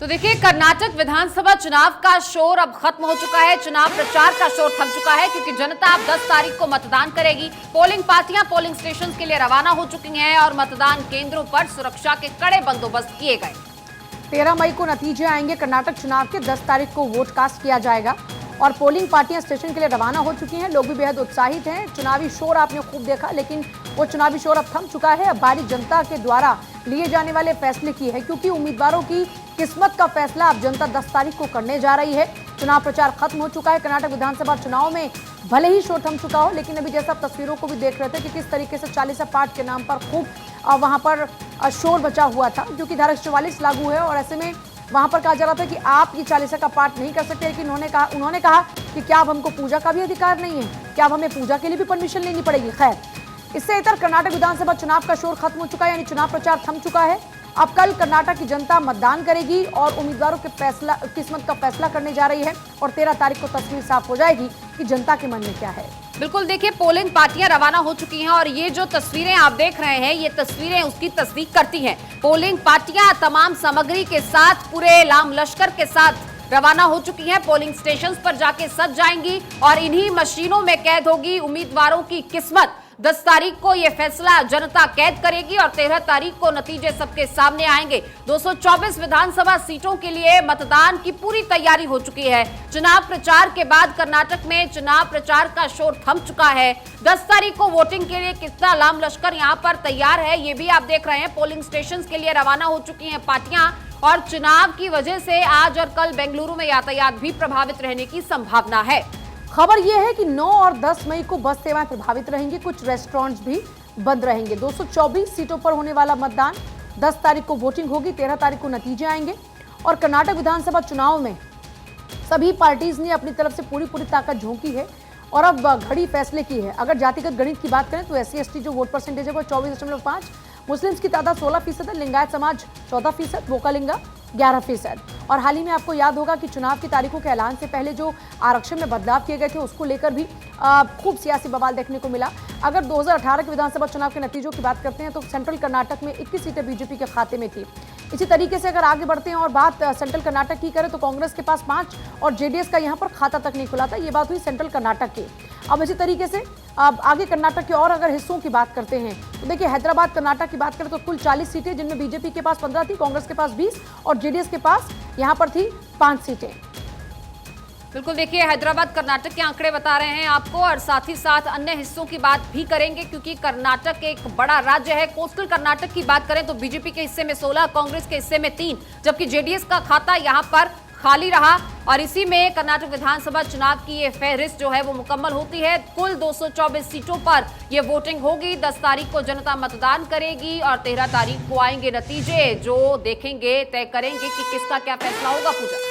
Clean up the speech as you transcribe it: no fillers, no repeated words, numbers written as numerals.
तो देखिए, कर्नाटक विधानसभा चुनाव का शोर अब खत्म हो चुका है। चुनाव प्रचार का शोर थम चुका है क्योंकि जनता अब 10 तारीख को मतदान करेगी। पोलिंग पार्टियां पोलिंग स्टेशन के लिए रवाना हो चुकी हैं और मतदान केंद्रों पर सुरक्षा के कड़े बंदोबस्त किए गए। 13 मई को नतीजे आएंगे। कर्नाटक चुनाव के 10 तारीख को वोट कास्ट किया जाएगा और पोलिंग पार्टियां स्टेशन के लिए रवाना हो चुकी हैं। लोग भी बेहद उत्साहित हैं। चुनावी शोर आपने खूब देखा, लेकिन वो चुनावी शोर अब थम चुका है। अब बारी जनता के द्वारा लिए जाने वाले फैसले की है, क्योंकि उम्मीदवारों की किस्मत का फैसला अब जनता 10 तारीख को करने जा रही है। चुनाव प्रचार खत्म हो चुका है। कर्नाटक विधानसभा चुनाव में भले ही शोर थम चुका हो, लेकिन अभी जैसा आप तस्वीरों को भी देख रहे थे कि किस तरीके से 40 पाठ के नाम पर खूब वहां पर शोर बचा हुआ था, जो कि धारा 44 लागू है। और ऐसे में वहां पर कहा जा रहा था कि आप ये 40 का पाठ नहीं कर सकते, लेकिन उन्होंने कहा कि क्या अब हमको पूजा का भी अधिकार नहीं है, क्या अब हमें पूजा के लिए भी परमिशन लेनी पड़ेगी। खैर, इससे इतर कर्नाटक विधानसभा चुनाव का शोर खत्म हो चुका है, यानी चुनाव प्रचार थम चुका है। अब कल कर्नाटक की जनता मतदान करेगी और उम्मीदवारों के किस्मत का फैसला करने जा रही है और 13 तारीख को तस्वीर साफ हो जाएगी कि जनता के मन में क्या है। बिल्कुल, देखिए, पोलिंग पार्टियां रवाना हो चुकी हैं और ये जो तस्वीरें आप देख रहे हैं, ये तस्वीरें उसकी तस्दीक करती हैं। पोलिंग पार्टियां तमाम सामग्री के साथ, पूरे लाम लश्कर के साथ रवाना हो चुकी हैं। पोलिंग स्टेशंस पर जाके सज जाएंगी और इन्हीं मशीनों में कैद होगी उम्मीदवारों की किस्मत। 10 तारीख को यह फैसला जनता कैद करेगी और 13 तारीख को नतीजे सबके सामने आएंगे। 224 विधानसभा सीटों के लिए मतदान की पूरी तैयारी हो चुकी है। चुनाव प्रचार के बाद कर्नाटक में चुनाव प्रचार का शोर थम चुका है। 10 तारीख को वोटिंग के लिए कितना लाम लश्कर यहां पर तैयार है, ये भी आप देख रहे हैं। पोलिंग स्टेशन के लिए रवाना हो चुकी हैं पार्टियां और चुनाव की वजह से आज और कल बेंगलुरु में यातायात भी प्रभावित रहने की संभावना है। खबर यह है कि 9 और 10 मई को बस सेवाएं प्रभावित रहेंगी, कुछ रेस्टोरेंट्स भी बंद रहेंगे। 224 सीटों पर होने वाला मतदान, 10 तारीख को वोटिंग होगी, 13 तारीख को नतीजे आएंगे। और कर्नाटक विधानसभा चुनाव में सभी पार्टीज ने अपनी तरफ से पूरी ताकत झोंकी है और अब घड़ी फैसले की है। अगर जातिगत गणित की बात करें तो SC/ST जो वोट परसेंटेज है वो 24.5, मुस्लिम्स की तादाद 16% है, लिंगायत समाज 14%, वोकालिंगा 11%। और हाल ही में आपको याद होगा कि चुनाव की तारीखों के ऐलान से पहले जो आरक्षण में बदलाव किए गए थे, उसको लेकर भी खूब सियासी बवाल देखने को मिला। अगर 2018 के विधानसभा चुनाव के नतीजों की बात करते हैं तो सेंट्रल कर्नाटक में 21 सीटें बीजेपी के खाते में थी। इसी तरीके से अगर आगे बढ़ते हैं और बात सेंट्रल कर्नाटक की करें तो कांग्रेस के पास 5 और जेडीएस का यहां पर खाता तक नहीं खुला था। ये बात हुई सेंट्रल कर्नाटक की। अब इसी तरीके से अब आगे कर्नाटक के और अगर हिस्सों की बात करते हैं तो देखिए, हैदराबाद कर्नाटक की बात करें तो कुल 40 सीटें, जिनमें बीजेपी के पास 15 थी, कांग्रेस के पास 20 और जेडीएस के पास यहां पर थी 5 सीटें। बिल्कुल, देखिए, हैदराबाद कर्नाटक के आंकड़े बता रहे हैं आपको और साथ ही साथ अन्य हिस्सों की बात भी करेंगे, क्योंकि कर्नाटक एक बड़ा राज्य है। कोस्टल कर्नाटक की बात करें तो बीजेपी के हिस्से में 16, कांग्रेस के हिस्से में 3, जबकि जेडीएस का खाता यहां पर खाली रहा। और इसी में कर्नाटक विधानसभा चुनाव की ये फहरिस्त जो है वो मुकम्मल होती है। कुल 224 सीटों पर ये वोटिंग होगी। 10 तारीख को जनता मतदान करेगी और 13 तारीख को आएंगे नतीजे, जो देखेंगे, तय करेंगे कि किसका क्या फैसला होगा। पूजा।